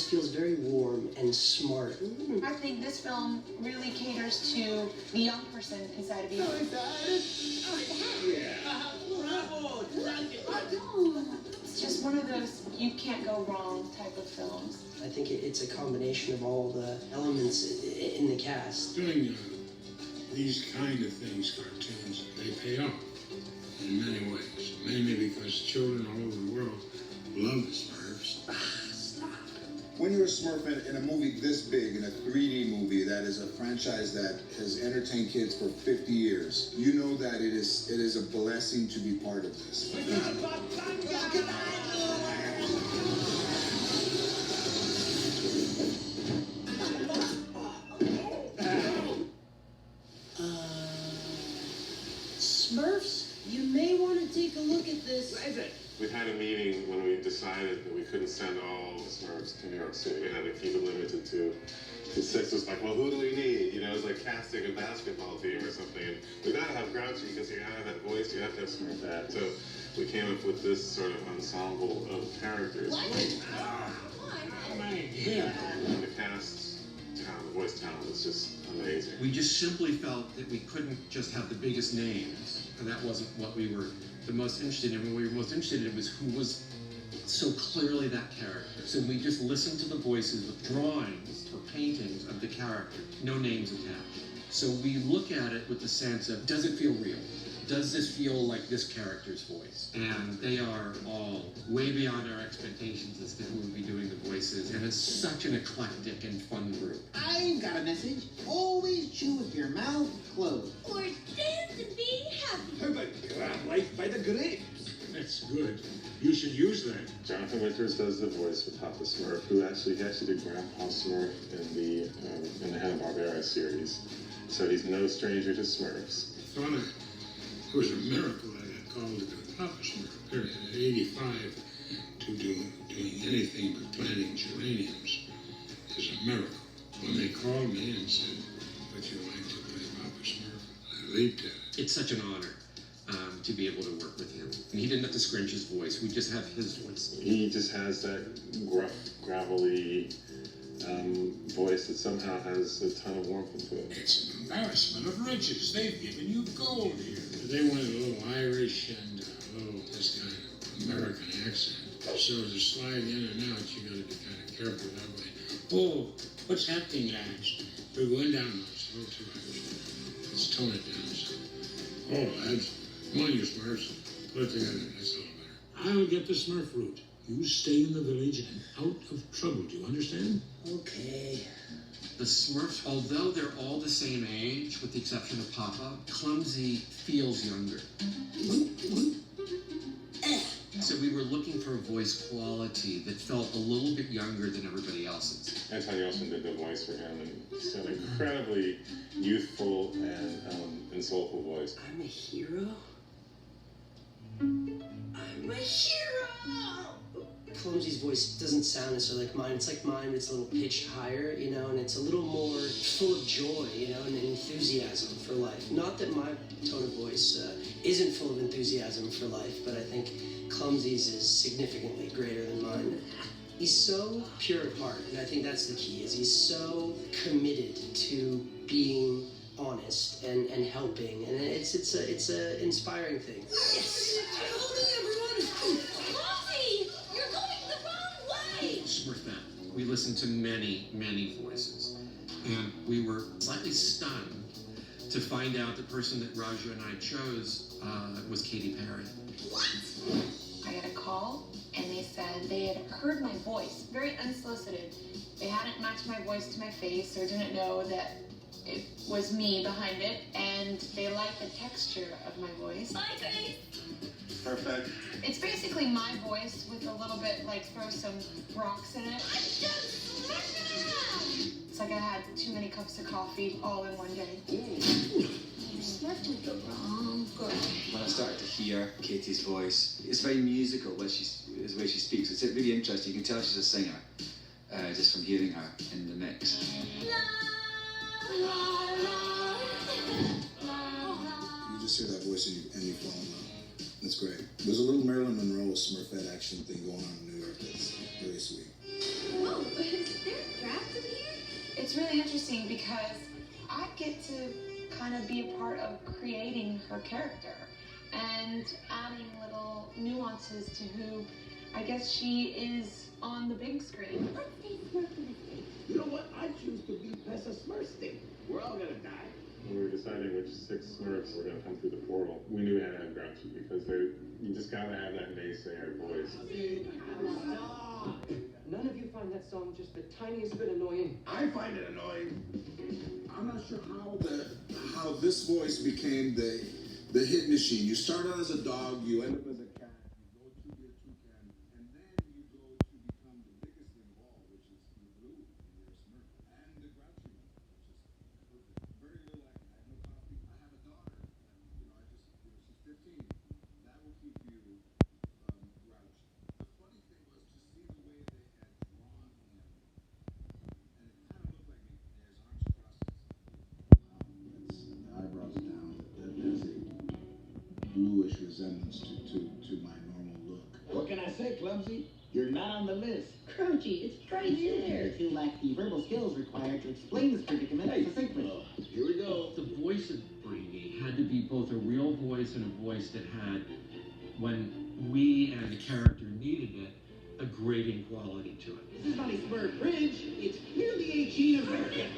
just feels very warm and smart. I think this film really caters to the young person inside of you. It's just one of those you can't go wrong type of films. I think it's a combination of all the elements in the cast. Doing these kind of things, cartoons, they pay off in many ways. Mainly because children all over the world love the Smurfs. Stop. When you're a Smurf in a movie this big, in a 3D movie that is a franchise that has entertained kids for 50 years, you know that it is a blessing to be part of this. Smurfs, you may want to take a look at this. We had a meeting when we decided that we couldn't send all the Smurfs to New York City. We had to keep it limited to 6. It was like, well, who do we need? You know, it was like casting a basketball team or something. And we gotta have Grouchy because you gotta have that voice, you have to have Smurf that. So we came up with this sort of ensemble of characters. What? Yeah. And the cast talent, the voice talent is just amazing. We just simply felt that we couldn't just have the biggest names, and that wasn't what we were the most interested in. What we were most interested in was who was so clearly that character. So we just listened to the voices with drawings or paintings of the character, no names attached. So we look at it with the sense of, does it feel real? Does this feel like this character's voice? And they are all way beyond our expectations as to who will be doing the voices. And it's such an eclectic and fun group. I've got a message. Always chew with your mouth closed. Or dance and be happy. How about grab life by the grapes? That's good. You should use that. Jonathan Winters does the voice for Papa Smurf, who actually did Grandpa Smurf in the Hanna-Barbera series. So he's no stranger to Smurfs. I thought it was a miracle I got called to do Papa Smurf. Period. At 85, to doing anything but planting geraniums is a miracle. When they called me and said, would you like to play Papa Smurf? I leaped at it. It's such an honor to be able to work with him. And he didn't have to scrunch his voice. We just have his voice. He just has that gruff, gravelly voice that somehow has a ton of warmth into it. It's an embarrassment of riches. They've given you gold here. They wanted a little Irish and a little this kind of American accent. So to slide in and out, you got to be kind of careful that way. Oh, what's happening, lads? We're going down now. It's a little too Irish. Let's tone it down. So. Oh, lads, come on, you Smurfs. Put it together. That's a little better. I'll get the Smurf route. You stay in the village and out of trouble. Do you understand? Okay. The Smurfs, although they're all the same age, with the exception of Papa, Clumsy feels younger. So we were looking for a voice quality that felt a little bit younger than everybody else's. Anton Yelchin did the voice for him, and it's an incredibly youthful and soulful voice. I'm a hero? I'm a hero! Clumsy's voice doesn't sound necessarily like mine. It's like mine, but it's a little pitched higher, you know, and it's a little more full of joy, you know, and enthusiasm for life. Not that my tone of voice isn't full of enthusiasm for life, but I think Clumsy's is significantly greater than mine. He's so pure at heart, and I think that's the key, is he's so committed to being honest and helping, and it's a inspiring thing. Yes! Coffee! You're going the wrong way! Smurfette. We listened to many, many voices, and we were slightly stunned to find out the person that Raja and I chose was Katy Perry. What? I got a call, and they said they had heard my voice, very unsolicited. They hadn't matched my voice to my face or didn't know that it was me behind it, and they liked the texture of my voice. Bye, Grace! Perfect. It's basically my voice with a little bit, like, throw some rocks in it. I'm just smurfing around! It's like I had too many cups of coffee all in one day. You smurfed with the wrong girl. When I started to hear Katie's voice, it's very musical the way she speaks. It's really interesting. You can tell she's a singer just from hearing her in the mix. You just hear that voice and you fall in love. That's great. There's a little Marilyn Monroe Smurfette action thing going on in New York that's very sweet. Oh, is there drafts in here? It's really interesting because I get to kind of be a part of creating her character and adding little nuances to who I guess she is on the big screen. Let's say Smurf in the state. You know what? I choose to be Professor Smurfstein. We're all gonna die. When we were deciding which 6 Smurfs were going to come through the portal, we knew we had to have Grouchy because you just got to have that naysayer voice. None of you find that song just the tiniest bit annoying. I find it annoying. I'm not sure how this voice became the hit machine. You start out as a dog, you end up as a cat, you go to be a toucan, and then you go to become the biggest thing of all, which is the blue, and you're a Smurf, and the grouchy one, which is perfect. Very little acting. I have no coffee. I have a daughter, and she's 15. That will keep you grouchy. The funny thing was to see the way they had drawn him, and it kind of looked like me. His arms crossed. That's the eyebrows down. There's a bluish resemblance to my normal look. What can I say, Clumsy? You're not on the list. Crouchy, it's right there. You lack the verbal skills required to explain this predicament succinctly. Here we go. The voice of Brainy had to be both a real voice and a voice that had, when we and the character needed it, a grating quality to it. This is not a Smurf bridge. It's clearly a cheeseburger.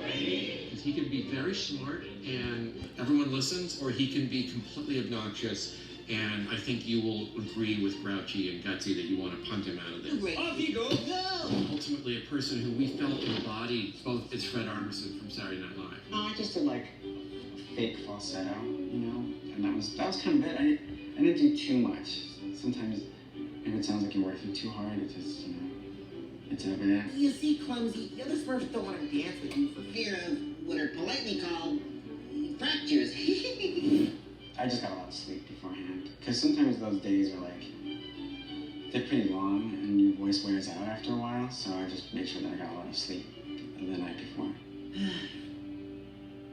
Because he can be very smart and everyone listens, or he can be completely obnoxious. And I think you will agree with Grouchy and Gutsy that you want to punt him out of there. Off you go. Go. Ultimately, a person who we felt embodied both is Fred Armisen from Saturday Night Live. I just did like fake falsetto, and that was kind of it. I didn't do too much. Sometimes if it sounds like you're working too hard, it just it's over there. You see, Clumsy, the other Smurfs don't want to dance with you for fear of what are politely called fractures. I just got a lot of sleep beforehand, because sometimes those days are they're pretty long and your voice wears out after a while, so I just make sure that I got a lot of sleep the night before.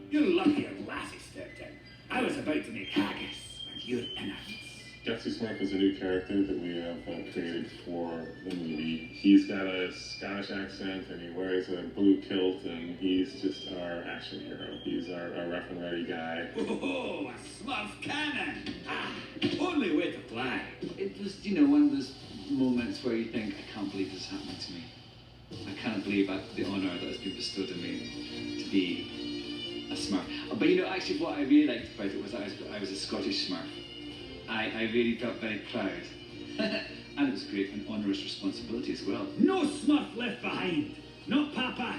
You're lucky at Lassie stepped in. I was about to make haggis, and you're innocent. Gutsy Smurf is a new character that we have created for the movie. He's got a Scottish accent and he wears a blue kilt and he's just our action hero. He's our rough and ready guy. Oh, a Smurf cannon! Only way to fly. It was, one of those moments where you think, I can't believe this is happening to me. I can't believe the honour that has been bestowed on me to be a Smurf. But actually what I really liked about it was that I was a Scottish Smurf. I really felt very proud. And it was great, an onerous responsibility as well. No Smurf left behind. Not Papa.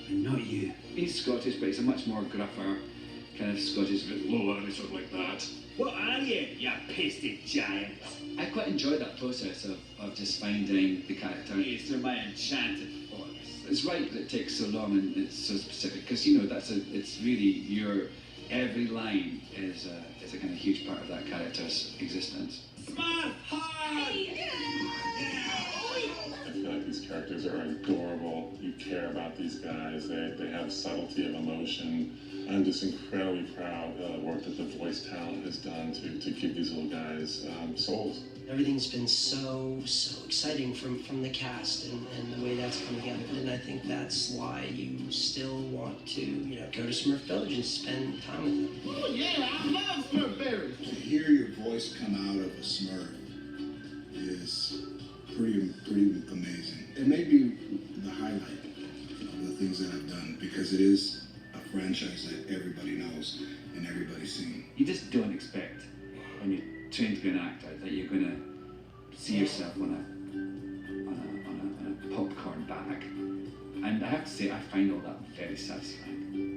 And not you. He's Scottish, but he's a much more gruffer, kind of Scottish, a bit lower and sort of like that. What are you pasty giant? I quite enjoyed that process of just finding the character. Yes, they're my enchanted forest. It's right that it takes so long and it's so specific, because it's really every line is a kind of huge part of that character's existence. Smurf hard! I feel like these characters are adorable. You care about these guys. They have subtlety of emotion. I'm just incredibly proud of the work that the voice talent has done to give these little guys souls. Everything's been so exciting from the cast and the way that's come together. And I think that's why you still want to, go to Smurf Village and spend time with them. Oh yeah, I love Smurf berries. To hear your voice come out of a Smurf is pretty amazing. It may be the highlight of the things that I've done because it is a franchise that everybody knows and everybody's seen. You just don't expect when you train to be an actor that you're going to see yourself on a popcorn bag. And I have to say, I find all that very satisfying.